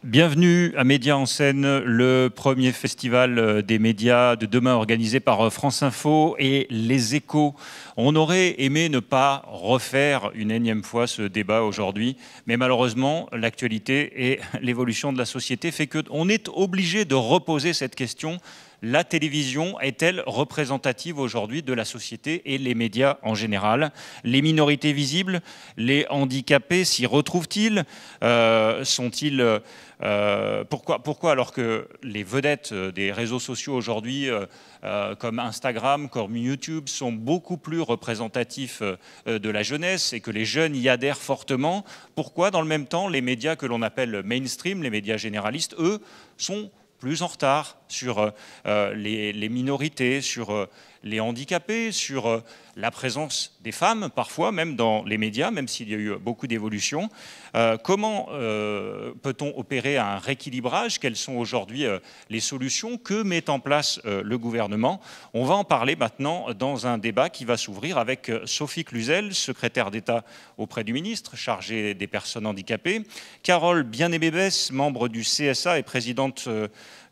Bienvenue à Médias en scène, le premier festival des médias de demain organisé par France Info et Les Échos. On aurait aimé ne pas refaire une énième fois ce débat aujourd'hui, mais malheureusement, l'actualité et l'évolution de la société fait qu'on est obligé de reposer cette question. La télévision est-elle représentative aujourd'hui de la société et les médias en général? Les minorités visibles, les handicapés s'y retrouvent-ils? Sont-ils... Pourquoi alors que les vedettes des réseaux sociaux aujourd'hui, comme Instagram, comme YouTube, sont beaucoup plus représentatifs de la jeunesse et que les jeunes y adhèrent fortement, pourquoi dans le même temps les médias que l'on appelle mainstream, les médias généralistes, eux, sont plus en retard sur les minorités, sur les handicapés, sur la présence des femmes, parfois même dans les médias, même s'il y a eu beaucoup d'évolutions. Comment peut-on opérer un rééquilibrage? Quelles sont aujourd'hui les solutions que met en place le gouvernement? On va en parler maintenant dans un débat qui va s'ouvrir avec Sophie Cluzel, secrétaire d'État auprès du ministre, chargée des personnes handicapées, Carole Bien-Aimé-Besse, membre du CSA et présidente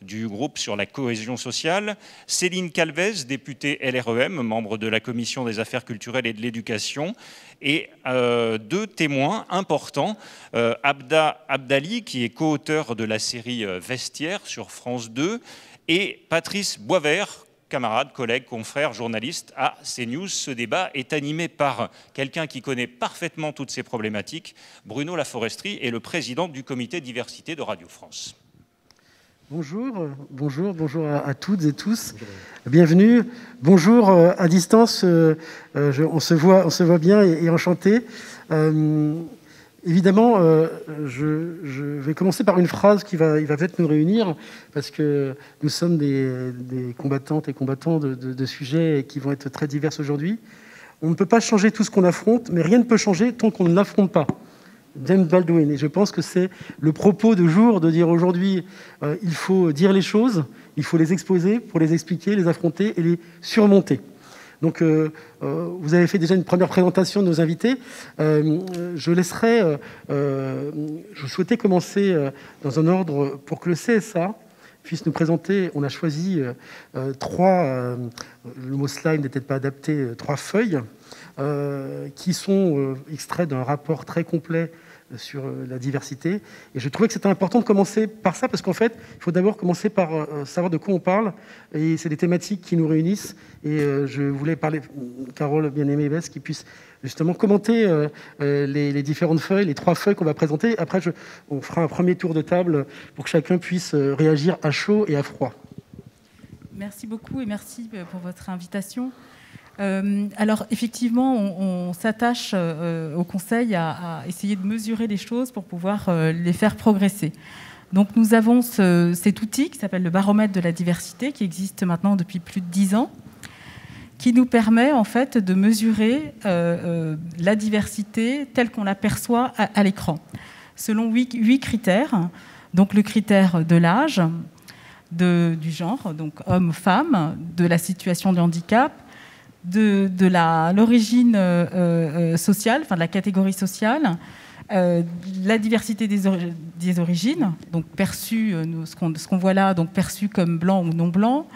du groupe sur la cohésion sociale, Céline Calvez, députée LREM, membre de la commission des affaires culturelles et de l'éducation, et deux témoins importants, Abda Abdali, qui est co-auteur de la série Vestiaire sur France 2, et Patrice Boisvert, camarade, collègue, confrère, journaliste à CNews. Ce débat est animé par quelqu'un qui connaît parfaitement toutes ces problématiques, Bruno Laforesterie, est le président du comité diversité de Radio France. Bonjour à toutes et tous. Bienvenue. Bonjour à distance. On se voit bien et enchanté. Évidemment, je vais commencer par une phrase qui va peut-être nous réunir, parce que nous sommes des combattantes et combattants de sujets qui vont être très divers aujourd'hui. On ne peut pas changer tout ce qu'on affronte, mais rien ne peut changer tant qu'on ne l'affronte pas. James Baldwin, et je pense que c'est le propos de jour de dire aujourd'hui il faut dire les choses, il faut les exposer pour les expliquer, les affronter et les surmonter. Donc vous avez fait déjà une première présentation de nos invités. Je souhaitais commencer dans un ordre pour que le CSA puisse nous présenter. On a choisi le mot slide n'est peut-être pas adapté, 3 feuilles qui sont extraits d'un rapport très complet sur la diversité. Et je trouvais que c'était important de commencer par ça, parce qu'en fait, il faut d'abord commencer par savoir de quoi on parle. Et c'est des thématiques qui nous réunissent. Et je voulais parler, Carole Bien-Aimé-Besse, qui puisse justement commenter les différentes feuilles, les 3 feuilles qu'on va présenter. Après, on fera un premier tour de table pour que chacun puisse réagir à chaud et à froid. Merci beaucoup et merci pour votre invitation. Alors effectivement, on s'attache au Conseil à essayer de mesurer les choses pour pouvoir les faire progresser. Donc nous avons cet outil qui s'appelle le baromètre de la diversité, qui existe maintenant depuis plus de 10 ans, qui nous permet en fait de mesurer la diversité telle qu'on la perçoit à l'écran, selon 8 critères. Donc le critère de l'âge, du genre, donc homme-femme, de la situation de handicap, de l'origine sociale, enfin de la catégorie sociale, la diversité des origines, donc perçue, ce qu'on voit là, donc perçu comme blanc ou non blanc,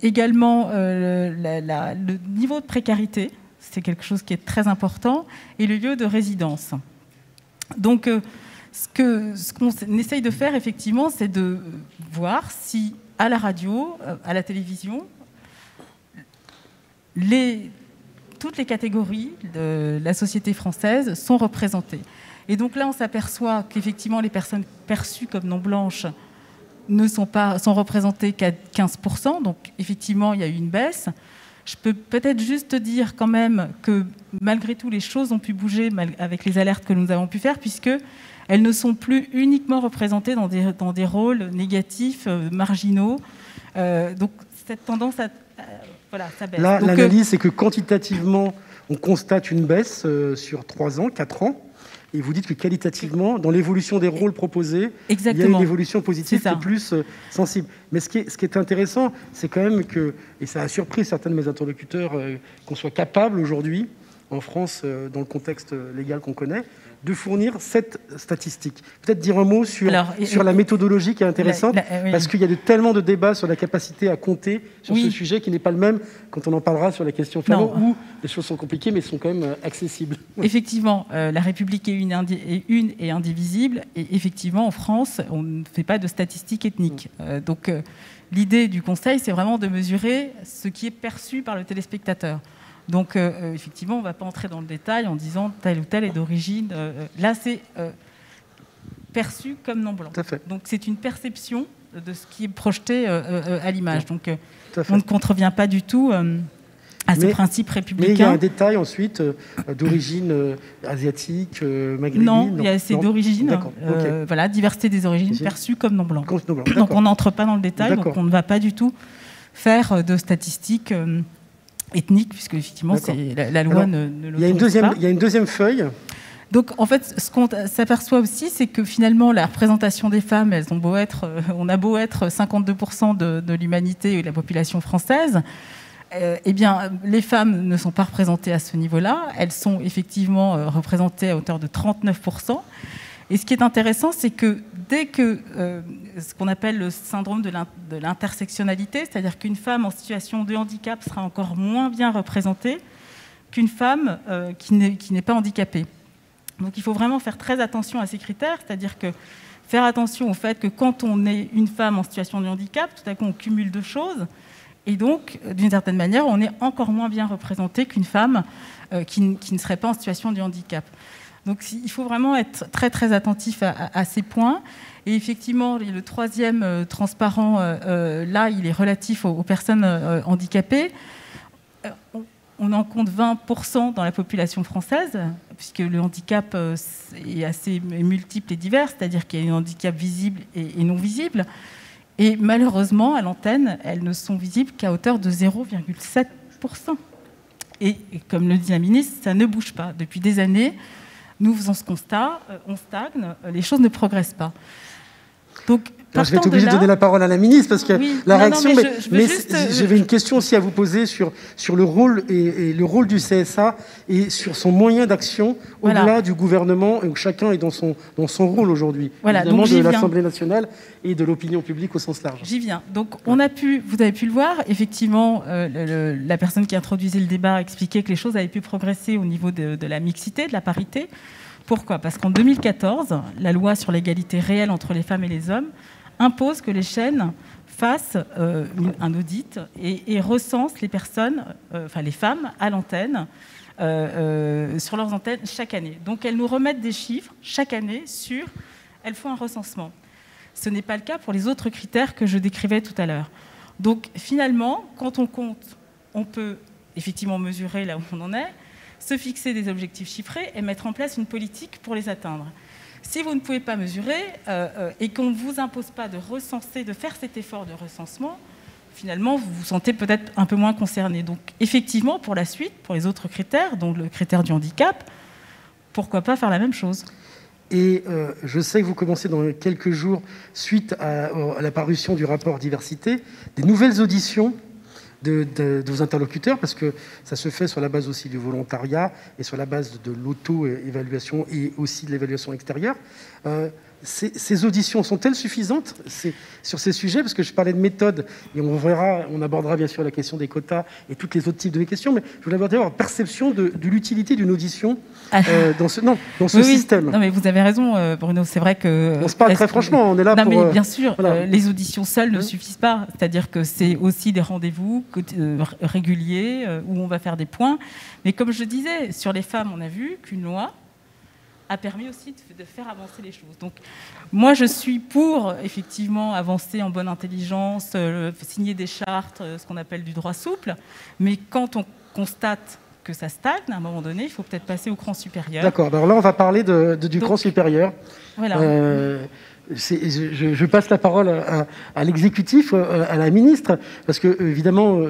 également le niveau de précarité, c'est quelque chose qui est très important, et le lieu de résidence. Donc ce qu'on essaye de faire effectivement, c'est de voir si à la radio, à la télévision, toutes les catégories de la société française sont représentées. Et donc là, on s'aperçoit qu'effectivement, les personnes perçues comme non blanches sont représentées qu'à 15%. Donc effectivement, il y a eu une baisse. Je peux peut-être juste dire quand même que malgré tout, les choses ont pu bouger avec les alertes que nous avons pu faire, puisqu'elles ne sont plus uniquement représentées dans des rôles négatifs, marginaux. Donc cette tendance voilà, ça baisse. Là, l'analyse, c'est que quantitativement, on constate une baisse sur 3 ans, 4 ans. Et vous dites que qualitativement, dans l'évolution des rôles proposés, exactement, il y a une évolution positive qui est plus sensible. Mais ce qui est intéressant, c'est quand même que, et ça a surpris certains de mes interlocuteurs, qu'on soit capable aujourd'hui, en France, dans le contexte légal qu'on connaît, de fournir cette statistique. Peut-être dire un mot sur la méthodologie qui est intéressante, oui. Parce qu'il y a tellement de débats sur la capacité à compter sur ce sujet qui n'est pas le même quand on en parlera sur la question Fallon, où les choses sont compliquées mais sont quand même accessibles. Effectivement, la République est une et indivisible, et effectivement, en France, on ne fait pas de statistiques ethniques. Donc, l'idée du Conseil, c'est vraiment de mesurer ce qui est perçu par le téléspectateur. Donc, effectivement, on ne va pas entrer dans le détail en disant tel ou tel est d'origine. Là, c'est perçu comme non blanc. Donc, c'est une perception de ce qui est projeté à l'image. Donc, on ne contrevient pas du tout à ce principe républicain. Mais il y a un détail ensuite d'origine asiatique, maghrébine. Non, c'est d'origine. Voilà, diversité des origines perçue comme non blanc. Donc, on n'entre pas dans le détail. Donc, on ne va pas du tout faire de statistiques ethnique, puisque effectivement la loi ne l'autorise pas. Il y a une deuxième feuille. Donc en fait, ce qu'on s'aperçoit aussi, c'est que finalement la représentation des femmes, on a beau être 52% de l'humanité et de la population française, eh bien les femmes ne sont pas représentées à ce niveau-là. Elles sont effectivement représentées à hauteur de 39%. Et ce qui est intéressant, c'est que dès que ce qu'on appelle le syndrome de l'intersectionnalité, c'est-à-dire qu'une femme en situation de handicap sera encore moins bien représentée qu'une femme qui n'est pas handicapée. Donc il faut vraiment faire très attention à ces critères, c'est-à-dire que faire attention au fait que quand on est une femme en situation de handicap, tout à coup on cumule deux choses, et donc d'une certaine manière on est encore moins bien représenté qu'une femme qui ne serait pas en situation de handicap. Donc il faut vraiment être très très attentif à ces points. Et effectivement, le troisième transparent, là, il est relatif aux personnes handicapées. On en compte 20% dans la population française, puisque le handicap est assez multiple et divers, c'est-à-dire qu'il y a un handicap visible et non visible. Et malheureusement, à l'antenne, elles ne sont visibles qu'à hauteur de 0,7%. Et comme le dit la ministre, ça ne bouge pas. Depuis des années, nous faisons ce constat, on stagne, les choses ne progressent pas. Donc, je vais être obligé de donner la parole à la ministre parce que la réaction. Mais j'avais une question aussi à vous poser sur le rôle et le rôle du CSA et sur son moyen d'action au-delà du gouvernement, où chacun est dans son rôle aujourd'hui, évidemment de l'Assemblée nationale et de l'opinion publique au sens large. J'y viens. Donc vous avez pu le voir, effectivement, la personne qui introduisait le débat expliquait que les choses avaient pu progresser au niveau de la mixité, de la parité. Pourquoi ? Parce qu'en 2014, la loi sur l'égalité réelle entre les femmes et les hommes impose que les chaînes fassent un audit et recensent les personnes, les femmes à l'antenne, sur leurs antennes chaque année. Donc elles nous remettent des chiffres chaque année elles font un recensement. Ce n'est pas le cas pour les autres critères que je décrivais tout à l'heure. Donc finalement, quand on compte, on peut effectivement mesurer là où on en est, se fixer des objectifs chiffrés et mettre en place une politique pour les atteindre. Si vous ne pouvez pas mesurer et qu'on ne vous impose pas de recenser, de faire cet effort de recensement, finalement, vous vous sentez peut-être un peu moins concerné. Donc, effectivement, pour la suite, pour les autres critères, donc le critère du handicap, pourquoi pas faire la même chose ? Et je sais que vous commencez dans quelques jours, suite à la parution du rapport diversité, des nouvelles auditions de vos interlocuteurs, parce que ça se fait sur la base aussi du volontariat et sur la base de l'auto-évaluation et aussi de l'évaluation extérieure. Ces auditions sont-elles suffisantes sur ces sujets ? Parce que je parlais de méthode, et on abordera bien sûr la question des quotas et tous les autres types de questions, mais je voulais avoir une perception de l'utilité d'une audition dans ce système. Non, mais vous avez raison, Bruno, c'est vrai que... On se parle très franchement, on est là pour... Non, mais bien sûr, les auditions seules ne suffisent pas. C'est-à-dire que c'est aussi des rendez-vous réguliers où on va faire des points. Mais comme je disais, sur les femmes, on a vu qu'une loi a permis aussi de faire avancer les choses. Donc, moi, je suis pour, effectivement, avancer en bonne intelligence, signer des chartes, ce qu'on appelle du droit souple, mais quand on constate que ça stagne, à un moment donné, il faut peut-être passer au cran supérieur. D'accord, alors là, on va parler du cran supérieur. Voilà. je passe la parole à l'exécutif, à la ministre, parce que évidemment,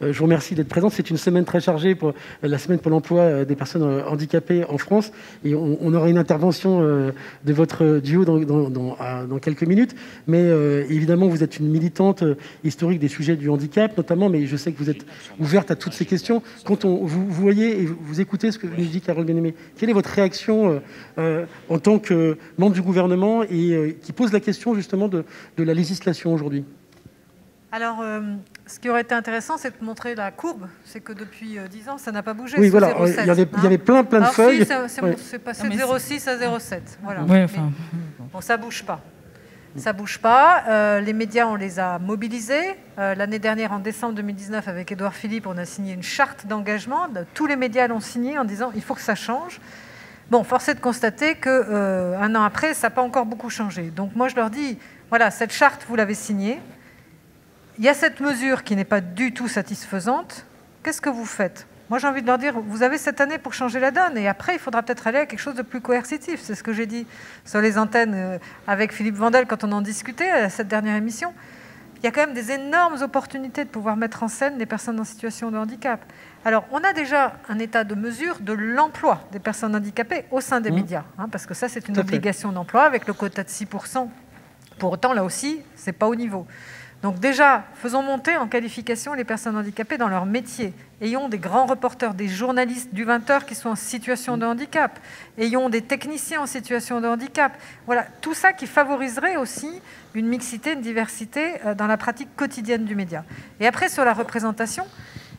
je vous remercie d'être présente. C'est une semaine très chargée pour la semaine pour l'emploi des personnes handicapées en France, et on aura une intervention de votre duo dans quelques minutes. Mais évidemment, vous êtes une militante historique des sujets du handicap, notamment, mais je sais que vous êtes ouverte à toutes ces questions. Quand vous voyez et vous écoutez ce que nous dit Carole Bien-Aimé, quelle est votre réaction en tant que membre du gouvernement et qui pose la question justement de la législation aujourd'hui? Alors, ce qui aurait été intéressant, c'est de montrer la courbe. C'est que depuis 10 ans, ça n'a pas bougé. Oui, voilà, il y avait plein de feuilles. Si, c'est passé de 0,6 à 0,7. Voilà. Ouais, enfin... Bon, ça ne bouge pas. Ça ne bouge pas. Les médias, on les a mobilisés. L'année dernière, en décembre 2019, avec Édouard Philippe, on a signé une charte d'engagement. Tous les médias l'ont signée en disant il faut que ça change. Bon, force est de constater qu'un an après, ça n'a pas encore beaucoup changé. Donc moi, je leur dis, voilà, cette charte, vous l'avez signée. Il y a cette mesure qui n'est pas du tout satisfaisante. Qu'est-ce que vous faites? Moi, j'ai envie de leur dire, vous avez cette année pour changer la donne. Et après, il faudra peut-être aller à quelque chose de plus coercitif. C'est ce que j'ai dit sur les antennes avec Philippe Vandel quand on en discutait à cette dernière émission. Il y a quand même des énormes opportunités de pouvoir mettre en scène les personnes en situation de handicap. Alors, on a déjà un état de mesure de l'emploi des personnes handicapées au sein des médias, parce que ça, c'est une obligation d'emploi avec le quota de 6%. Pour autant, là aussi, ce n'est pas au niveau. Donc déjà, faisons monter en qualification les personnes handicapées dans leur métier. Ayons des grands reporters, des journalistes du 20h qui sont en situation de handicap. Ayons des techniciens en situation de handicap. Voilà, tout ça qui favoriserait aussi une mixité, une diversité dans la pratique quotidienne du média. Et après, sur la représentation,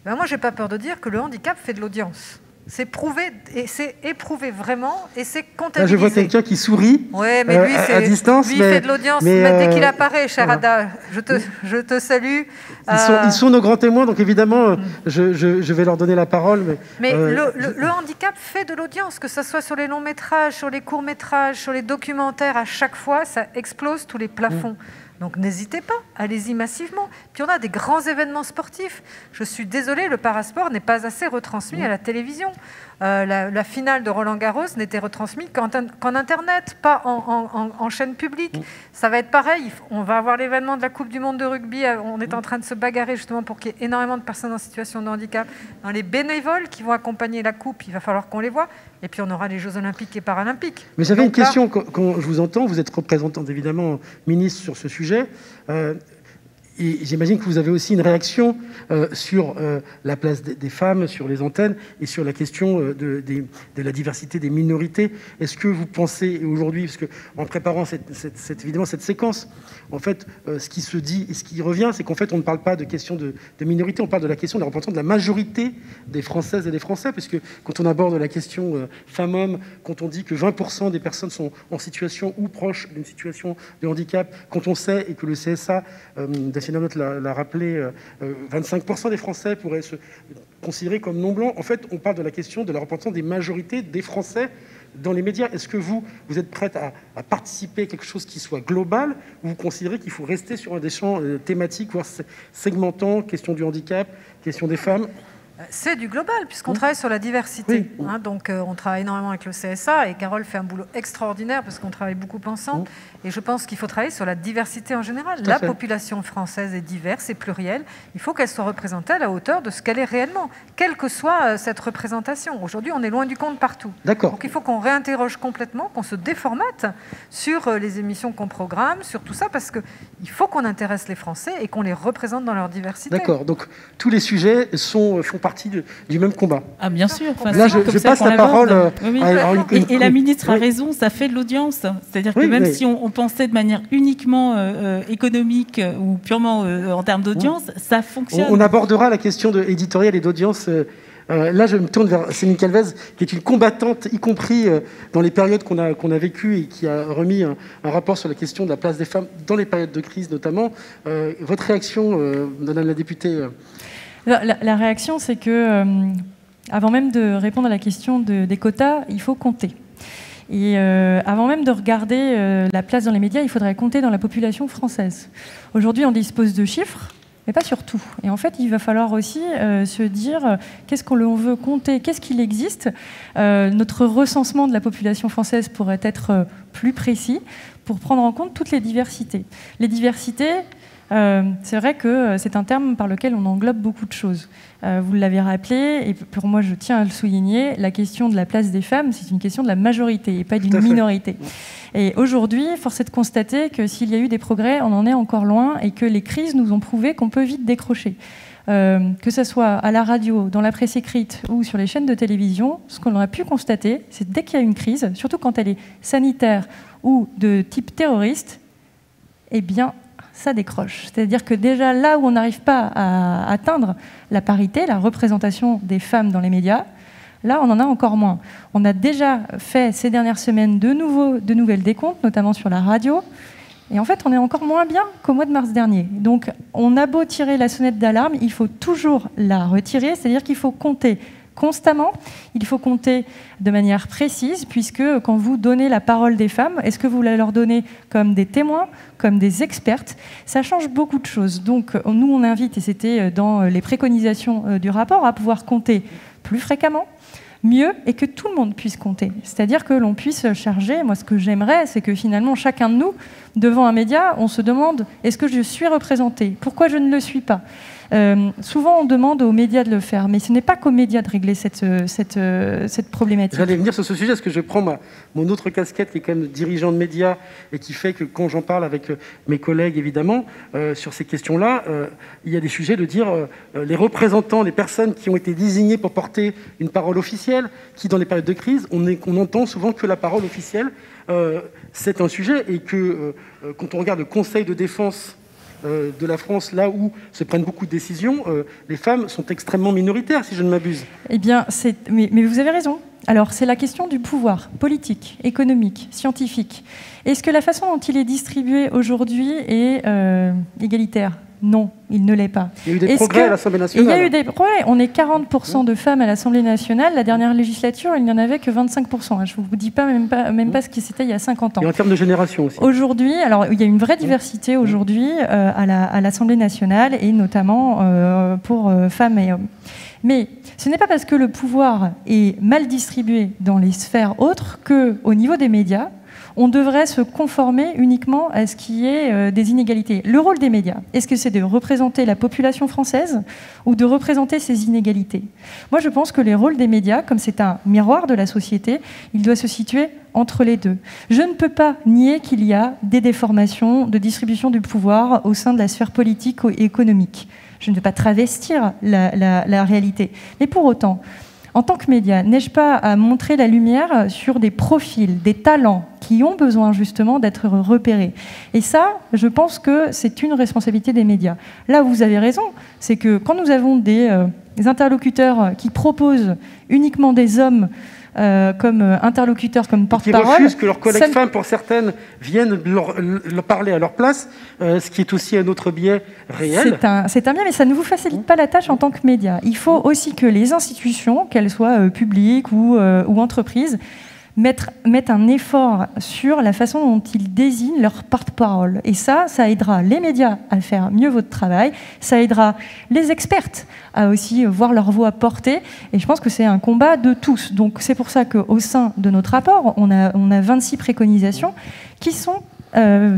moi, je n'ai pas peur de dire que le handicap fait de l'audience. C'est prouvé, et c'est éprouvé vraiment, et c'est comptabilisé. Là, je vois quelqu'un qui sourit mais lui, à distance. Lui, il fait de l'audience, mais dès qu'il apparaît, cher Ada, je te salue. Ils sont nos grands témoins, donc évidemment, je vais leur donner la parole. Mais le handicap fait de l'audience, que ce soit sur les longs métrages, sur les courts métrages, sur les documentaires, à chaque fois, ça explose tous les plafonds. Donc n'hésitez pas, allez-y massivement. Puis on a des grands événements sportifs. Je suis désolée, le parasport n'est pas assez retransmis à la télévision. La finale de Roland-Garros n'était retransmise qu'en Internet, pas en chaîne publique. Ça va être pareil. On va avoir l'événement de la Coupe du Monde de rugby. On est en train de se bagarrer justement pour qu'il y ait énormément de personnes en situation de handicap. Dans les bénévoles qui vont accompagner la Coupe, il va falloir qu'on les voie. Et puis on aura les Jeux Olympiques et Paralympiques. Mais j'avais une question quand je vous entends. Vous êtes représentante évidemment ministre sur ce sujet. Et j'imagine que vous avez aussi une réaction sur la place des femmes, sur les antennes et sur la question de la diversité des minorités. Est-ce que vous pensez aujourd'hui, parce qu'en préparant évidemment cette séquence, en fait, ce qui se dit et ce qui revient, c'est qu'en fait, on ne parle pas de question de minorité, on parle de la question de la représentation de la majorité des Françaises et des Français, puisque quand on aborde la question femmes-hommes, quand on dit que 20% des personnes sont en situation ou proches d'une situation de handicap, quand on sait, et que le CSA, Note l'a rappelé, 25% des Français pourraient se considérer comme non-blancs. En fait, on parle de la question de la représentation des majorités des Français dans les médias. Est-ce que vous êtes prête à participer à quelque chose qui soit global, ou vous considérez qu'il faut rester sur des champs thématiques, voire segmentants, question du handicap, question des femmes? C'est du global, puisqu'on travaille sur la diversité. Oui. Donc, on travaille énormément avec le CSA, et Carole fait un boulot extraordinaire, parce qu'on travaille beaucoup ensemble. Et je pense qu'il faut travailler sur la diversité en général. La population française est diverse et plurielle. Il faut qu'elle soit représentée à la hauteur de ce qu'elle est réellement, quelle que soit cette représentation. Aujourd'hui, on est loin du compte partout. D'accord. Donc, il faut qu'on réinterroge complètement, qu'on se déformate sur les émissions qu'on programme, sur tout ça, parce qu'il faut qu'on intéresse les Français et qu'on les représente dans leur diversité. D'accord. Donc, tous les sujets font partie du même combat. Ah, bien sûr. Enfin, là, je passe la parole et la ministre a raison, ça fait de l'audience. C'est-à-dire que même si on pensait de manière uniquement économique ou purement en termes d'audience, ça fonctionne. On abordera la question éditoriale et d'audience. Là, je me tourne vers Céline Calvez, qui est une combattante, y compris dans les périodes qu'on a vécues, et qui a remis un rapport sur la question de la place des femmes dans les périodes de crise notamment. Votre réaction, Madame la députée? La réaction, c'est que, avant même de répondre à la question des quotas, il faut compter. Et avant même de regarder la place dans les médias, il faudrait compter dans la population française. Aujourd'hui, on dispose de chiffres, mais pas sur tout. Et en fait, il va falloir aussi se dire qu'est-ce qu'on veut compter, qu'est-ce qu'il existe. Notre recensement de la population française pourrait être plus précis pour prendre en compte toutes les diversités. Les diversités, c'est vrai que c'est un terme par lequel on englobe beaucoup de choses. Vous l'avez rappelé, et pour moi je tiens à le souligner, la question de la place des femmes, c'est une question de la majorité et pas d'une minorité. Et aujourd'hui, force est de constater que s'il y a eu des progrès, on en est encore loin et que les crises nous ont prouvé qu'on peut vite décrocher. Que ce soit à la radio, dans la presse écrite ou sur les chaînes de télévision, ce qu'on a pu constater, c'est dès qu'il y a une crise, surtout quand elle est sanitaire ou de type terroriste, eh bien, ça décroche. C'est-à-dire que déjà là où on n'arrive pas à atteindre la parité, la représentation des femmes dans les médias, là on en a encore moins. On a déjà fait ces dernières semaines de nouvelles décomptes, notamment sur la radio, et en fait on est encore moins bien qu'au mois de mars dernier. Donc on a beau tirer la sonnette d'alarme, il faut toujours la retirer, c'est-à-dire qu'il faut compter constamment, il faut compter de manière précise, puisque quand vous donnez la parole des femmes, est-ce que vous la leur donnez comme des témoins, comme des expertes? Ça change beaucoup de choses. Donc nous, on invite, et c'était dans les préconisations du rapport, à pouvoir compter plus fréquemment, mieux, et que tout le monde puisse compter. C'est-à-dire que l'on puisse charger. Moi, ce que j'aimerais, c'est que finalement, chacun de nous, devant un média, on se demande, est-ce que je suis représenté? Pourquoi je ne le suis pas? Souvent, on demande aux médias de le faire, mais ce n'est pas qu'aux médias de régler cette problématique. J'allais venir sur ce sujet, parce que je prends mon autre casquette, qui est quand même dirigeant de médias, et qui fait que quand j'en parle avec mes collègues, évidemment, sur ces questions-là, il y a des sujets de dire les représentants, les personnes qui ont été désignées pour porter une parole officielle, qui, dans les périodes de crise, on entend souvent que la parole officielle, c'est un sujet, et que quand on regarde le Conseil de défense de la France, là où se prennent beaucoup de décisions, les femmes sont extrêmement minoritaires, si je ne m'abuse. Eh bien, mais vous avez raison. Alors, c'est la question du pouvoir politique, économique, scientifique. Est-ce que la façon dont il est distribué aujourd'hui est égalitaire? Non, il ne l'est pas. Il y a eu des progrès à l'Assemblée nationale. Il y a eu des progrès. On est 40% de femmes à l'Assemblée nationale. La dernière législature, il n'y en avait que 25%. Je ne vous dis même pas ce qui c'était il y a 50 ans. Et en termes de génération aussi. Aujourd'hui, alors il y a une vraie diversité aujourd'hui à l'Assemblée nationale, et notamment pour femmes et hommes. Mais ce n'est pas parce que le pouvoir est mal distribué dans les sphères autres qu'au niveau des médias, on devrait se conformer uniquement à ce qui est des inégalités. Le rôle des médias, est-ce que c'est de représenter la population française ou de représenter ces inégalités? Moi, je pense que les rôles des médias, comme c'est un miroir de la société, il doit se situer entre les deux. Je ne peux pas nier qu'il y a des déformations de distribution du pouvoir au sein de la sphère politique et économique. Je ne veux pas travestir la réalité. Mais pour autant, en tant que média, n'ai-je pas à montrer la lumière sur des profils, des talents qui ont besoin justement d'être repérés? Et ça, je pense que c'est une responsabilité des médias. Là où vous avez raison, c'est que quand nous avons des interlocuteurs qui proposent uniquement des hommes comme interlocuteurs, comme porte-parole... Qui refusent que leurs collègues femmes, pour certaines, viennent leur parler à leur place, ce qui est aussi un autre biais réel. C'est un biais, mais ça ne vous facilite pas la tâche en tant que média. Il faut aussi que les institutions, qu'elles soient publiques ou entreprises, mettent un effort sur la façon dont ils désignent leur porte-parole. Et ça aidera les médias à faire mieux votre travail, ça aidera les expertes à aussi voir leur voix portée, et je pense que c'est un combat de tous. Donc c'est pour ça qu'au sein de notre rapport, on a 26 préconisations qui sont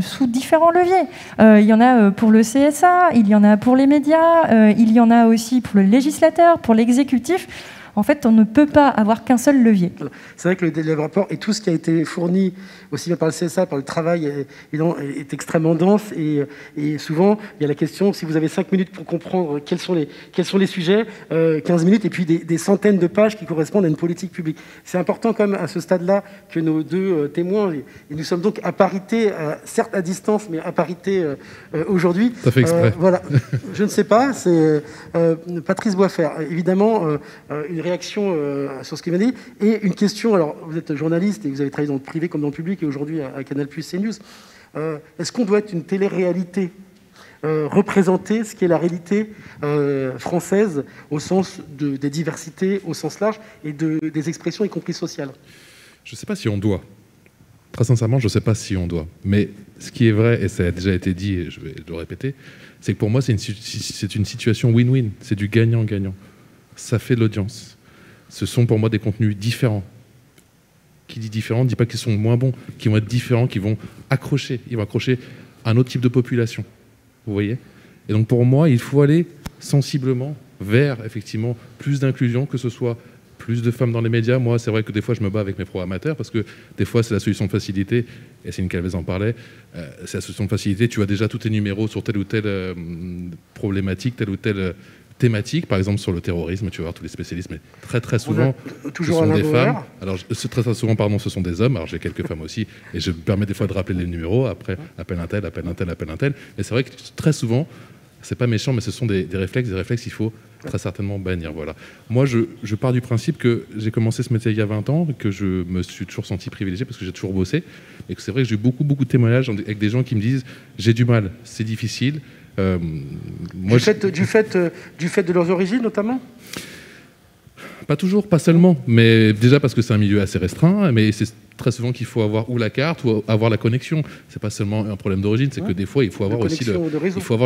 sous différents leviers. Il y en a pour le CSA, il y en a pour les médias, il y en a aussi pour le législateur, pour l'exécutif. En fait, on ne peut pas avoir qu'un seul levier. C'est vrai que le rapport et tout ce qui a été fourni, aussi bien par le CSA, par le travail, est extrêmement dense. Et souvent, il y a la question, si vous avez 5 minutes pour comprendre quels sont les sujets, 15 minutes, et puis des centaines de pages qui correspondent à une politique publique. C'est important quand même à ce stade-là que nos deux témoins, et nous sommes donc à parité, certes à distance, mais à parité aujourd'hui. Ça fait exprès. Voilà, je ne sais pas, c'est Patrice Boisfer. Évidemment, une réaction sur ce qu'il m'a dit, et une question. Alors, vous êtes journaliste et vous avez travaillé dans le privé comme dans le public, et aujourd'hui à Canal+, CNews. Est-ce qu'on doit être une télé-réalité, représenter ce qui est la réalité française au sens des diversités, au sens large, et des expressions, y compris sociales? Je ne sais pas si on doit. Très sincèrement, je ne sais pas si on doit. Mais ce qui est vrai, et ça a déjà été dit, et je vais le répéter, c'est que pour moi, c'est une situation win-win. C'est du gagnant-gagnant. Ça fait de l'audience. Ce sont pour moi des contenus différents qui dit différent ne dit pas qu'ils sont moins bons, qui vont être différents, qui vont accrocher. Ils vont accrocher un autre type de population. Vous voyez? Et donc pour moi, il faut aller sensiblement vers effectivement plus d'inclusion, que ce soit plus de femmes dans les médias. Moi, c'est vrai que des fois, je me bats avec mes programmateurs parce que des fois, c'est la solution de facilité. Et Céline Calvez en parlait. C'est la solution de facilité. Tu as déjà tous tes numéros sur telle ou telle problématique, telle ou telle thématique. Par exemple, sur le terrorisme, tu vas voir tous les spécialistes. Mais très souvent, ce sont des femmes. Alors, très souvent, pardon, ce sont des hommes. Alors, j'ai quelques femmes aussi. Et je me permets des fois de rappeler les numéros. Après, appelle un tel, appelle un tel, appelle un tel. Mais c'est vrai que très souvent, c'est pas méchant, mais ce sont des réflexes. Des réflexes, il faut très certainement bannir. Voilà. Moi, je pars du principe que j'ai commencé ce métier il y a 20 ans, que je me suis toujours senti privilégié parce que j'ai toujours bossé, et que c'est vrai que j'ai eu beaucoup de témoignages avec des gens qui me disent « j'ai du mal, c'est difficile ». Du fait de leurs origines, notamment ? Pas toujours, pas seulement, mais déjà parce que c'est un milieu assez restreint, mais c'est très souvent qu'il faut avoir ou la carte ou avoir la connexion. C'est pas seulement un problème d'origine, c'est que des fois il faut avoir aussi le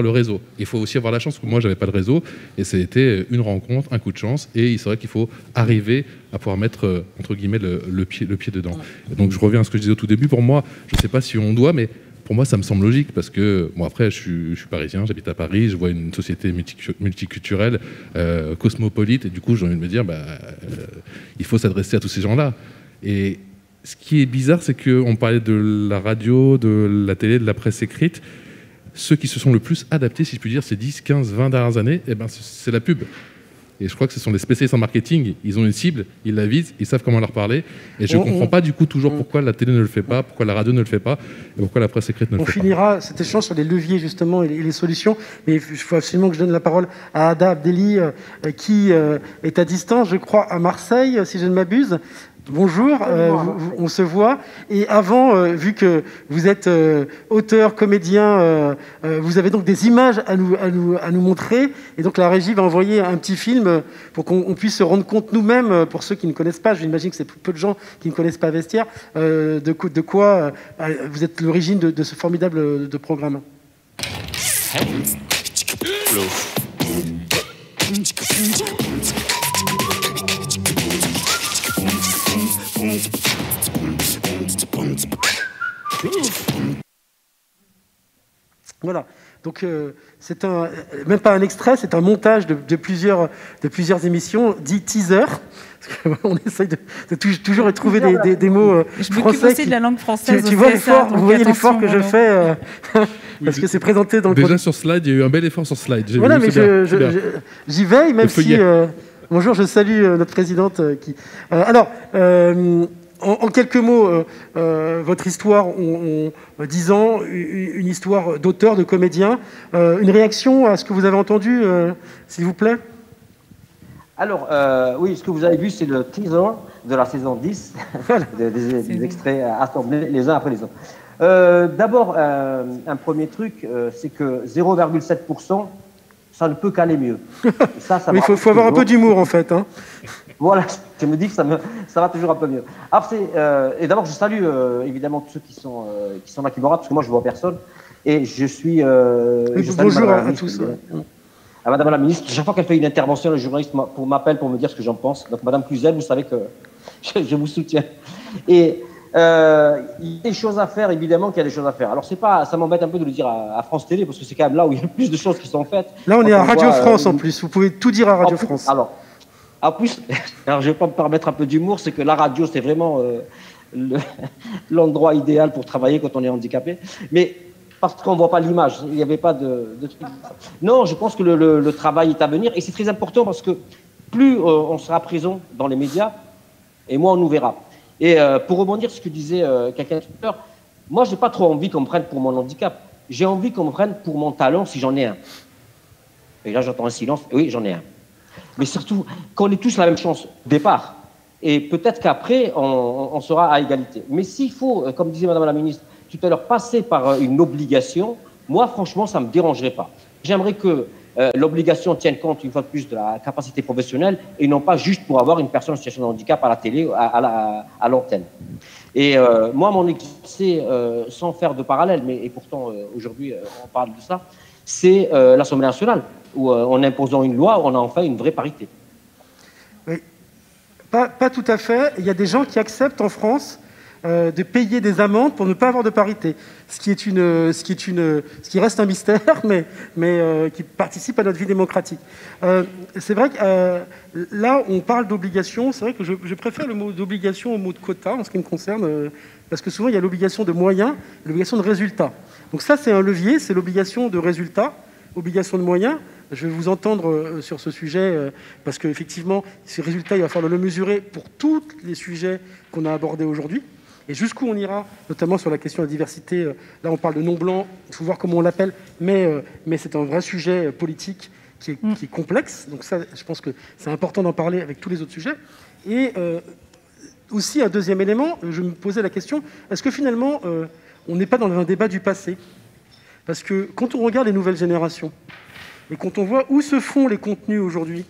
réseau. Il faut aussi avoir la chance, parce que moi j'avais pas de réseau, et c'était une rencontre, un coup de chance, et c'est vrai qu'il faut arriver à pouvoir mettre entre guillemets le pied dedans. Et donc je reviens à ce que je disais au tout début, pour moi, je sais pas si on doit, mais pour moi, ça me semble logique parce que, bon, après, je suis parisien, j'habite à Paris, je vois une société multiculturelle, cosmopolite, et du coup, j'ai envie de me dire, il faut s'adresser à tous ces gens-là. Et ce qui est bizarre, c'est qu'on parlait de la radio, de la télé, de la presse écrite. Ceux qui se sont le plus adaptés, si je puis dire, ces 10, 15, 20 dernières années, c'est la pub. Et je crois que ce sont des spécialistes en marketing. Ils ont une cible, ils la visent, ils savent comment leur parler. Et je ne comprends pas du coup toujours pourquoi la télé ne le fait pas, pourquoi la radio ne le fait pas, et pourquoi la presse écrite ne le fait pas. On finira cet échange sur les leviers justement et les solutions. Mais il faut absolument que je donne la parole à Ada Abdelli, qui est à distance, je crois, à Marseille, si je ne m'abuse. Bonjour, on se voit. Et avant, vu que vous êtes auteur, comédien, vous avez donc des images à nous montrer. Et donc la régie va envoyer un petit film pour qu'on puisse se rendre compte nous-mêmes, pour ceux qui ne connaissent pas, j'imagine que c'est peu de gens qui ne connaissent pas Vestiaire, de quoi vous êtes l'origine de ce formidable de programme. Voilà, donc c'est même pas un extrait, c'est un montage de plusieurs émissions, dit teaser. On essaye de toujours trouver des mots français. Je m'occupe aussi de la langue française. Tu vois l'effort, vous voyez l'effort que je fais parce que c'est présenté dans le déjà sur slide, il y a eu un bel effort sur slide. Voilà, mais j'y veille, même si... bonjour, je salue notre présidente. En quelques mots, votre histoire, en 10 ans, une histoire d'auteur, de comédien. Une réaction à ce que vous avez entendu, s'il vous plaît? Alors, oui, ce que vous avez vu, c'est le teaser de la saison 10, des extraits assemblés les uns après les autres. D'abord, un premier truc, c'est que 0,7%, ça ne peut qu'aller mieux. Mais il faut avoir un peu d'humour, en fait. Hein. Voilà, je me dis que ça va toujours un peu mieux. Alors, et d'abord, je salue évidemment tous ceux qui sont là, qui me regardent, parce que moi, je ne vois personne. Et je suis... bonjour à tous. À Madame la ministre, chaque fois qu'elle fait une intervention, le journaliste m'appelle pour me dire ce que j'en pense. Donc, Madame Cluzel, vous savez que je vous soutiens. Et il y a des choses à faire, évidemment qu'il y a des choses à faire. Alors, ça m'embête un peu de le dire à France Télé, parce que c'est quand même là où il y a le plus de choses qui sont faites. Là, on est à Radio France, en plus. Vous pouvez tout dire à Radio France. En plus, alors je vais pas me permettre un peu d'humour, c'est que la radio, c'est vraiment l'endroit idéal pour travailler quand on est handicapé. Mais parce qu'on ne voit pas l'image, il n'y avait pas de truc. Non, je pense que le travail est à venir, et c'est très important parce que plus on sera présent dans les médias, et moins on nous verra. Et pour rebondir sur ce que disait quelqu'un tout à l'heure, moi, je n'ai pas trop envie qu'on me prenne pour mon handicap. J'ai envie qu'on me prenne pour mon talent si j'en ai un. Et là, j'entends un silence. Oui, j'en ai un. Mais surtout, qu'on ait tous la même chance au départ. Et peut-être qu'après, on sera à égalité. Mais s'il faut, comme disait Madame la ministre tout à l'heure, passer par une obligation, moi, franchement, ça ne me dérangerait pas. J'aimerais que l'obligation tienne compte, une fois de plus, de la capacité professionnelle et non pas juste pour avoir une personne en situation de handicap à la télé, à l'antenne. Et moi, mon exercice, sans faire de parallèle, et pourtant, aujourd'hui, on parle de ça, c'est l'Assemblée nationale, où en imposant une loi, on a enfin une vraie parité. Oui. Pas tout à fait. Il y a des gens qui acceptent en France de payer des amendes pour ne pas avoir de parité, ce qui reste un mystère, mais qui participe à notre vie démocratique. C'est vrai que là, on parle d'obligation. C'est vrai que je préfère le mot d'obligation au mot de quota en ce qui me concerne, parce que souvent, il y a l'obligation de moyens, l'obligation de résultat. Donc ça, c'est un levier, c'est l'obligation de résultat, obligation de moyens. Je vais vous entendre sur ce sujet, parce qu'effectivement, ces résultats, il va falloir le mesurer pour tous les sujets qu'on a abordés aujourd'hui. Et jusqu'où on ira, notamment sur la question de la diversité. Là, on parle de non-blanc, il faut voir comment on l'appelle, mais c'est un vrai sujet politique qui est complexe. Donc ça, je pense que c'est important d'en parler avec tous les autres sujets. Et aussi, un deuxième élément, je me posais la question, est-ce que finalement, on n'est pas dans un débat du passé? Parce que quand on regarde les nouvelles générations, et quand on voit où se font les contenus aujourd'hui,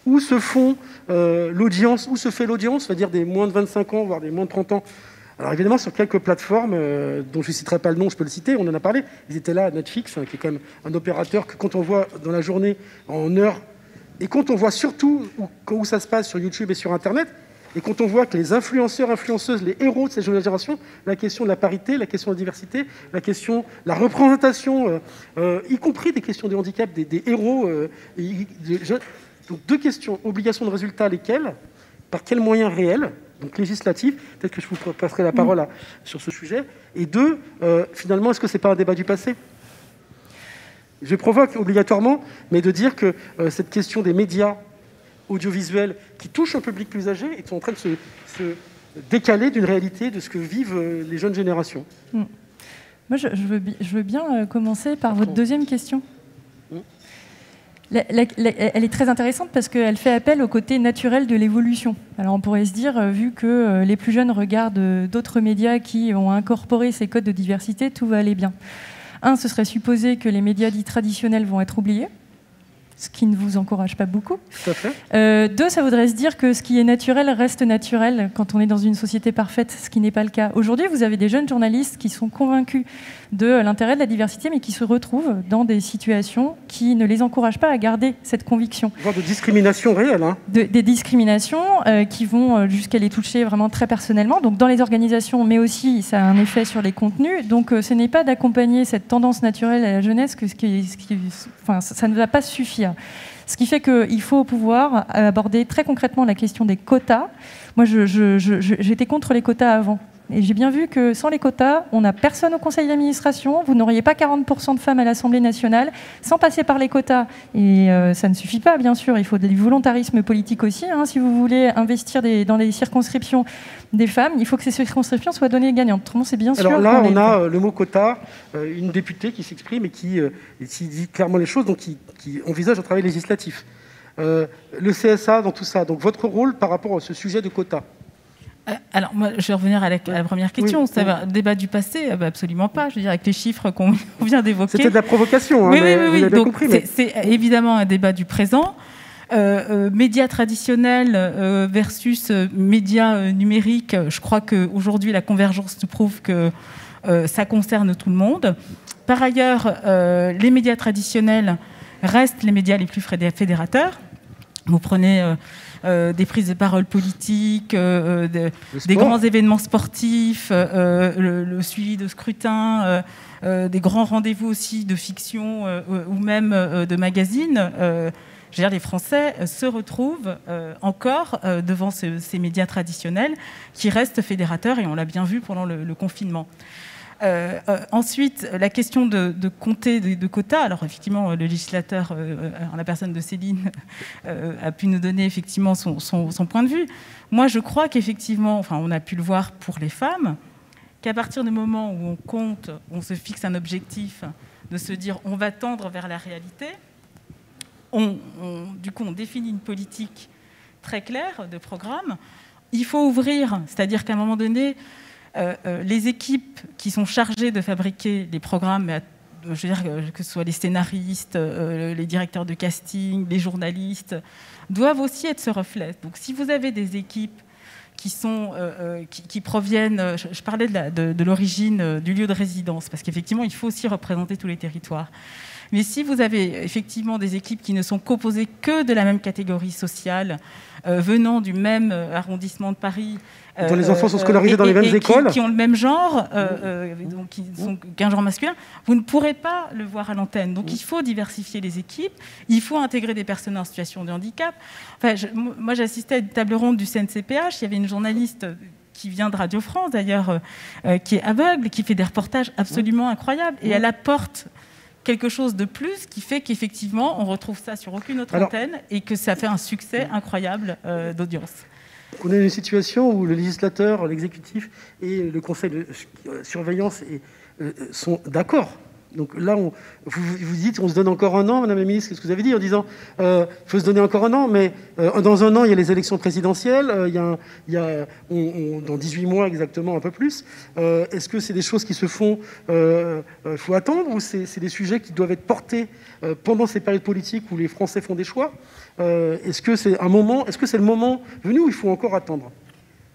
où se font l'audience, où se fait l'audience, c'est-à-dire des moins de 25 ans, voire des moins de 30 ans. Alors évidemment, sur quelques plateformes, dont je ne citerai pas le nom, je peux le citer, on en a parlé, ils étaient là, Netflix, qui est quand même un opérateur que quand on voit dans la journée, en heure, et quand on voit surtout où ça se passe sur YouTube et sur Internet, et quand on voit que les influenceurs, influenceuses, les héros de cette génération, la question de la parité, la question de la diversité, la question de la représentation, y compris des questions de handicap, des héros. Donc deux questions, obligation de résultat, lesquelles, par quels moyens réels, donc législatifs, peut-être que je vous passerai la parole sur ce sujet, et deux, finalement, est-ce que ce n'est pas un débat du passé? Je provoque obligatoirement, mais de dire que cette question des médias audiovisuels qui touchent un public plus âgé est en train de se décaler d'une réalité de ce que vivent les jeunes générations. Moi, je veux bien commencer par votre deuxième question. Elle est très intéressante parce qu'elle fait appel au côté naturel de l'évolution. Alors on pourrait se dire, vu que les plus jeunes regardent d'autres médias qui ont incorporé ces codes de diversité, tout va aller bien. Ce serait supposer que les médias dits traditionnels vont être oubliés, ce qui ne vous encourage pas beaucoup. Tout à fait. 2, ça voudrait se dire que ce qui est naturel reste naturel quand on est dans une société parfaite, ce qui n'est pas le cas. Aujourd'hui, vous avez des jeunes journalistes qui sont convaincus de l'intérêt de la diversité, mais qui se retrouvent dans des situations qui ne les encouragent pas à garder cette conviction. Genre de discrimination réelle. Des discriminations qui vont jusqu'à les toucher vraiment très personnellement, donc dans les organisations, mais aussi ça a un effet sur les contenus. Donc ce n'est pas d'accompagner cette tendance naturelle à la jeunesse que ça ne va pas suffire. Ce qui fait qu'il faut pouvoir aborder très concrètement la question des quotas. Moi, j'étais contre les quotas avant. Et j'ai bien vu que sans les quotas, on n'a personne au conseil d'administration, vous n'auriez pas 40% de femmes à l'Assemblée nationale, sans passer par les quotas. Et ça ne suffit pas, bien sûr, il faut du volontarisme politique aussi. Si vous voulez investir dans les circonscriptions des femmes, il faut que ces circonscriptions soient données gagnantes. Autrement, c'est bien sûr... Alors là, on a le mot quota, une députée qui s'exprime et qui dit clairement les choses, donc qui envisage un travail législatif. Le CSA dans tout ça, donc votre rôle par rapport à ce sujet de quota? Alors, moi, je vais revenir à la première question. Oui, c'est un débat du passé? Absolument pas. Je veux dire, avec les chiffres qu'on vient d'évoquer. C'était de la provocation, oui, mais vous avez bien donc, compris. Mais... C'est évidemment un débat du présent. Médias traditionnels versus médias numériques. Je crois qu'aujourd'hui, la convergence nous prouve que ça concerne tout le monde. Par ailleurs, les médias traditionnels restent les médias les plus fédérateurs. Vous prenez... des prises de parole politiques, des grands événements sportifs, le suivi de scrutins, des grands rendez-vous aussi de fiction ou même de magazines. Je veux dire, les Français se retrouvent encore devant ces médias traditionnels qui restent fédérateurs, et on l'a bien vu pendant le confinement. Ensuite, la question de compter de quotas. Alors effectivement, le législateur, en la personne de Céline, a pu nous donner effectivement son point de vue. Moi, je crois qu'effectivement, on a pu le voir pour les femmes, qu'à partir du moment où on compte, on se fixe un objectif de se dire on va tendre vers la réalité, du coup, on définit une politique très claire de programme. Il faut ouvrir, c'est-à-dire qu'à un moment donné, les équipes qui sont chargées de fabriquer les programmes, je veux dire que ce soit les scénaristes, les directeurs de casting, les journalistes, doivent aussi être ce reflet. Donc si vous avez des équipes qui proviennent, je parlais de l'origine du lieu de résidence, parce qu'effectivement il faut aussi représenter tous les territoires, Mais si vous avez effectivement des équipes qui ne sont composées que de la même catégorie sociale, venant du même arrondissement de Paris, dont les enfants sont scolarisés dans les mêmes écoles, qui ont le même genre, donc qui sont qu'un genre masculin, vous ne pourrez pas le voir à l'antenne. Donc il faut diversifier les équipes, il faut intégrer des personnes en situation de handicap. Enfin, moi j'assistais à une table ronde du CNCPH, il y avait une journaliste qui vient de Radio France d'ailleurs, qui est aveugle, qui fait des reportages absolument incroyables, et elle apporte quelque chose de plus qui fait qu'effectivement on retrouve ça sur aucune autre antenne et que ça fait un succès incroyable d'audience. On est dans une situation où le législateur, l'exécutif et le conseil de surveillance sont d'accord. Donc là, vous dites, on se donne encore un an, Madame la Ministre, qu'est-ce que vous avez dit en disant il faut se donner encore un an, mais dans un an, il y a les élections présidentielles, dans 18 mois exactement, un peu plus. Est-ce que c'est des choses qui se font, faut attendre, ou c'est des sujets qui doivent être portés pendant ces périodes politiques où les Français font des choix? Est-ce que c'est le moment venu où il faut encore attendre?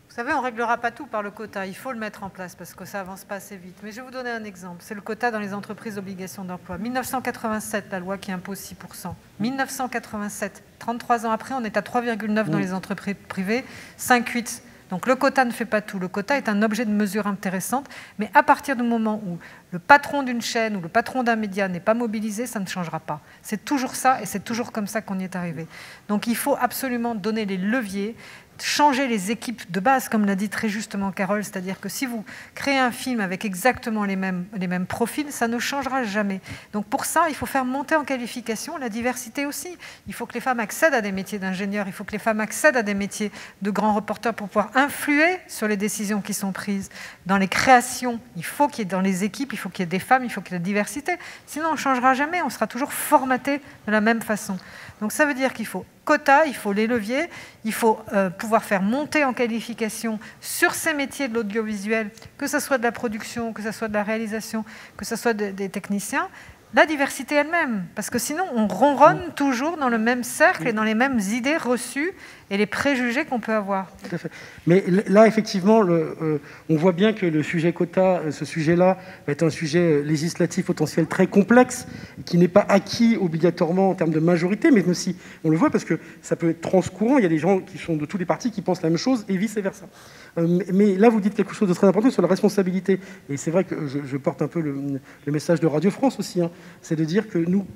Vous savez, on ne réglera pas tout par le quota. Il faut le mettre en place parce que ça avance pas assez vite. Mais je vais vous donner un exemple. C'est le quota dans les entreprises d'obligation d'emploi. 1987, la loi qui impose 6%. 1987, 33 ans après, on est à 3,9 dans les entreprises privées, 5,8. Donc le quota ne fait pas tout. Le quota est un objet de mesure intéressante. Mais à partir du moment où le patron d'une chaîne ou le patron d'un média n'est pas mobilisé, ça ne changera pas. C'est toujours ça et c'est toujours comme ça qu'on y est arrivé. Donc il faut absolument donner les leviers, changer les équipes de base, comme l'a dit très justement Carole, c'est-à-dire que si vous créez un film avec exactement les mêmes profils, ça ne changera jamais. Donc pour ça, il faut faire monter en qualification la diversité aussi. Il faut que les femmes accèdent à des métiers d'ingénieurs, il faut que les femmes accèdent à des métiers de grands reporters pour pouvoir influer sur les décisions qui sont prises. Dans les créations, il faut qu'il y ait dans les équipes, il faut qu'il y ait des femmes, il faut qu'il y ait de la diversité. Sinon, on ne changera jamais, on sera toujours formaté de la même façon. Donc ça veut dire qu'il faut quota, il faut les leviers, il faut pouvoir faire monter en qualification sur ces métiers de l'audiovisuel, que ce soit de la production, que ce soit de la réalisation, que ce soit des techniciens, la diversité elle-même. Parce que sinon, on ronronne toujours dans le même cercle et dans les mêmes idées reçues et les préjugés qu'on peut avoir. Tout à fait. Mais là, effectivement, on voit bien que le sujet quota, ce sujet-là, va être un sujet législatif potentiel très complexe, qui n'est pas acquis obligatoirement en termes de majorité, mais aussi, on le voit parce que ça peut être transcourant. Il y a des gens qui sont de tous les partis qui pensent la même chose et vice-versa. Mais là, vous dites quelque chose de très important sur la responsabilité. Et c'est vrai que je porte un peu le message de Radio France aussi. Hein. C'est de dire que nous,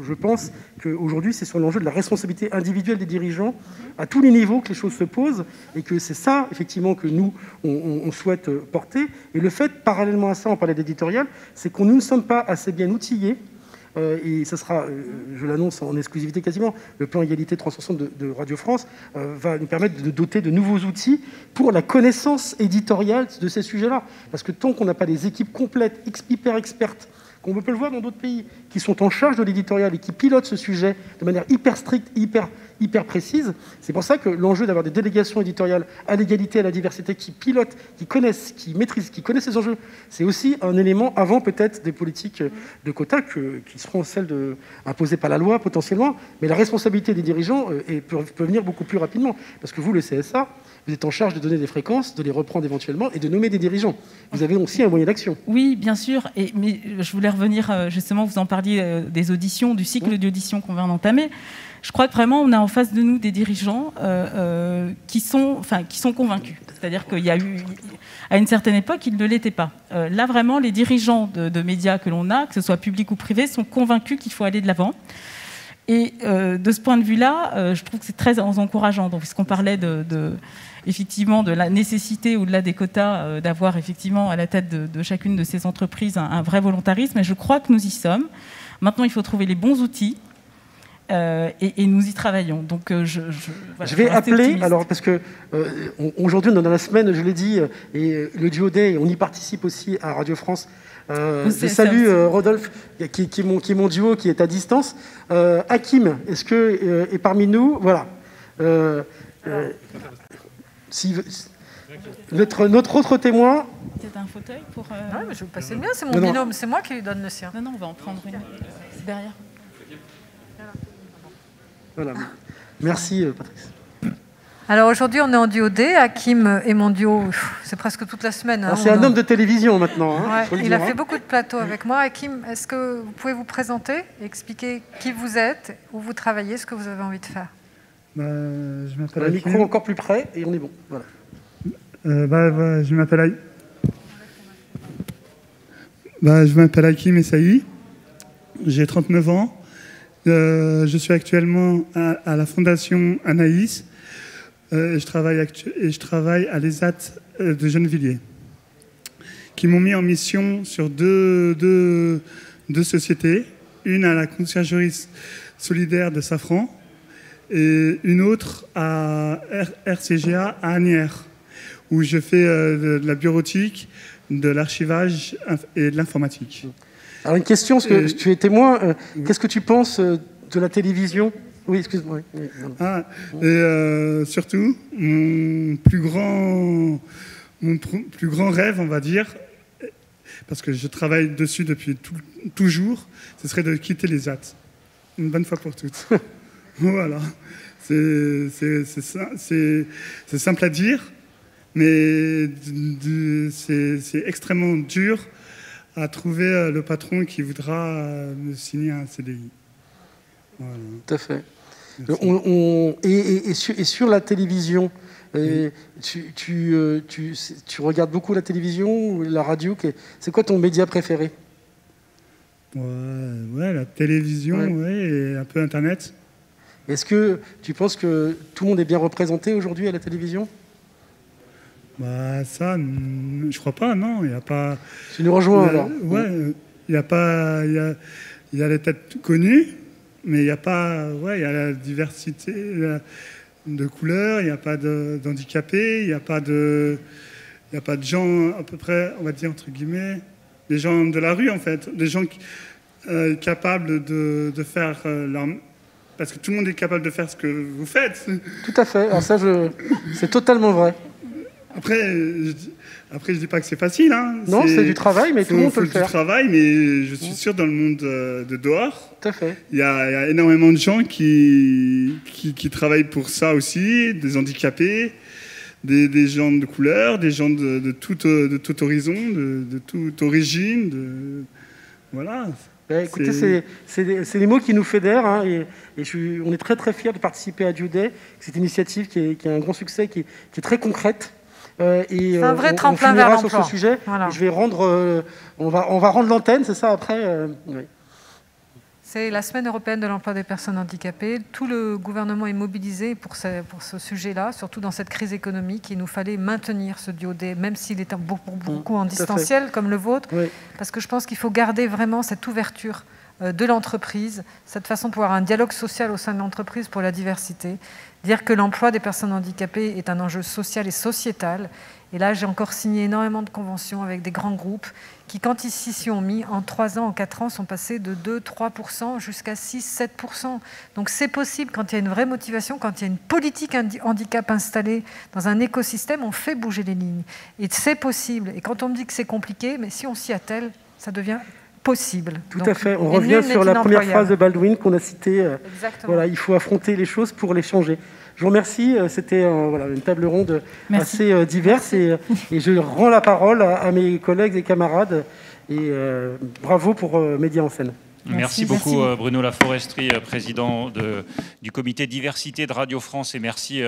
je pense qu'aujourd'hui, c'est sur l'enjeu de la responsabilité individuelle des dirigeants à tous les niveaux que les choses se posent, et que c'est ça, effectivement, que nous, on souhaite porter. Et le fait, parallèlement à ça, on parlait d'éditorial, c'est qu'on nous ne sommes pas assez bien outillés. Et ça sera, je l'annonce en exclusivité quasiment, le plan égalité 360 de Radio France va nous permettre de doter de nouveaux outils pour la connaissance éditoriale de ces sujets-là. Parce que tant qu'on n'a pas des équipes complètes, hyper expertes, qu'on peut le voir dans d'autres pays, qui sont en charge de l'éditorial et qui pilotent ce sujet de manière hyper stricte, hyper précise. C'est pour ça que l'enjeu d'avoir des délégations éditoriales à l'égalité, à la diversité, qui pilotent, qui connaissent, qui maîtrisent, qui connaissent ces enjeux, c'est aussi un élément avant peut-être des politiques de quotas qui seront celles imposées par la loi potentiellement, mais la responsabilité des dirigeants peut venir beaucoup plus rapidement. Parce que vous, le CSA, vous êtes en charge de donner des fréquences, de les reprendre éventuellement et de nommer des dirigeants. Vous avez aussi un moyen d'action. Oui, bien sûr. Mais je voulais revenir, justement, vous en parliez des auditions, du cycle d'audition qu'on vient d'entamer. Je crois que vraiment, on a en face de nous des dirigeants qui sont convaincus. C'est-à-dire qu'il y a eu, à une certaine époque, ils ne l'étaient pas. Là, vraiment, les dirigeants de médias que l'on a, que ce soit public ou privé, sont convaincus qu'il faut aller de l'avant. Et de ce point de vue-là, je trouve que c'est très encourageant. Donc, puisqu'on parlait effectivement de la nécessité au-delà des quotas d'avoir effectivement à la tête de chacune de ces entreprises un vrai volontarisme, et je crois que nous y sommes. Maintenant, il faut trouver les bons outils et nous y travaillons. Donc, voilà, je vais appeler, alors parce que aujourd'hui, dans la semaine, je l'ai dit, et le Duo Day, on y participe aussi à Radio France. Je salue Rodolphe, qui est mon duo, qui est à distance. Hakim, est-ce que est parmi nous? Voilà. Notre autre témoin. C'est un fauteuil pour. Ouais, mais je vais vous passer le mien, c'est mon binôme, c'est moi qui lui donne le sien. Non, on va en prendre une. C'est derrière. Voilà. Merci, Patrice. Alors aujourd'hui, on est en duo D. Hakim est mon duo, c'est presque toute la semaine. Hein, c'est un homme de télévision maintenant. Hein, ouais, il a fait beaucoup de plateaux avec moi. Hakim, est-ce que vous pouvez vous présenter, expliquer qui vous êtes, où vous travaillez, ce que vous avez envie de faire? Je m'appelle Hakim. Le micro encore plus près et on est bon. Voilà. Je m'appelle Hakim Essaï. J'ai 39 ans. Je suis actuellement à la Fondation Anaïs. Je travaille à l'ESAT de Gennevilliers, qui m'ont mis en mission sur deux sociétés, une à la conciergerie solidaire de Safran et une autre à RCGA à Asnières, où je fais de la bureautique, de l'archivage et de l'informatique. Alors une question, parce que tu es témoin, qu'est-ce que tu penses de la télévision? Oui, excuse-moi. Surtout, mon plus grand rêve, on va dire, parce que je travaille dessus depuis toujours, ce serait de quitter les ZAT, une bonne fois pour toutes. Voilà. C'est simple à dire, mais c'est extrêmement dur à trouver le patron qui voudra me signer un CDI. Voilà. Tout à fait. Et sur la télévision, tu regardes beaucoup la télévision ou la radio? C'est quoi ton média préféré? Ouais, la télévision, et un peu Internet. Est-ce que tu penses que tout le monde est bien représenté aujourd'hui à la télévision? Ça, je crois pas, non. Il y a pas. Tu nous rejoins alors? Ouais, il y a pas. Il y a les têtes connues, mais il y a pas. Ouais, il y a la diversité de couleurs. Il n'y a pas d'handicapés. Il n'y a pas de gens à peu près, on va dire entre guillemets, des gens de la rue en fait, des gens capables de faire leur. Parce que tout le monde est capable de faire ce que vous faites. Tout à fait. Alors ça, c'est totalement vrai. Après, je dis pas que c'est facile. Hein. Non, c'est du travail, mais tout le monde peut le faire. C'est du travail, mais je suis sûr dans le monde de dehors, tout à fait. Il y a énormément de gens qui travaillent pour ça aussi, des handicapés, des gens de couleur, des gens de tout horizon, de toute origine. Voilà. Écoutez, c'est les mots qui nous fédèrent, hein, et on est très très fiers de participer à Duo Day. C'est une initiative qui a un grand succès, qui est très concrète. C'est un vrai tremplin vers l'emploi. Sur ce sujet. Voilà. Je vais rendre, on va rendre l'antenne, c'est ça après. Oui. C'est la Semaine européenne de l'emploi des personnes handicapées. Tout le gouvernement est mobilisé pour ce sujet-là, surtout dans cette crise économique. Il nous fallait maintenir ce Duo Day, même s'il est pour beaucoup en distanciel, comme le vôtre, parce que je pense qu'il faut garder vraiment cette ouverture de l'entreprise, cette façon de pouvoir un dialogue social au sein de l'entreprise pour la diversité, dire que l'emploi des personnes handicapées est un enjeu social et sociétal. Et là, j'ai encore signé énormément de conventions avec des grands groupes qui, quand ils s'y ont mis, en 3 ans, en 4 ans, sont passés de 2-3% jusqu'à 6-7%. Donc c'est possible quand il y a une vraie motivation, quand il y a une politique handicap installée dans un écosystème, on fait bouger les lignes. Et c'est possible. Et quand on me dit que c'est compliqué, mais si on s'y attelle, ça devient possible. Tout à fait. On revient sur la première phrase de Baldwin qu'on a citée. Voilà, il faut affronter les choses pour les changer. Je vous remercie. C'était une table ronde assez diverse. Et je rends la parole à mes collègues et camarades. Et bravo pour Média en scène. Merci beaucoup Bruno Laforesterie, président du comité diversité de Radio France, et merci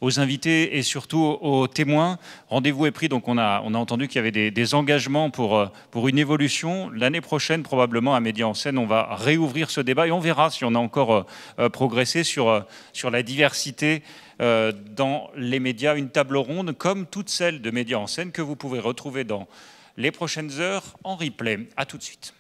aux invités et surtout aux témoins. Rendez-vous est pris, donc on a entendu qu'il y avait des engagements pour une évolution. L'année prochaine, probablement à Média en scène, on va réouvrir ce débat et on verra si on a encore progressé sur la diversité dans les médias. Une table ronde comme toutes celles de Média en scène que vous pouvez retrouver dans les prochaines heures en replay. À tout de suite.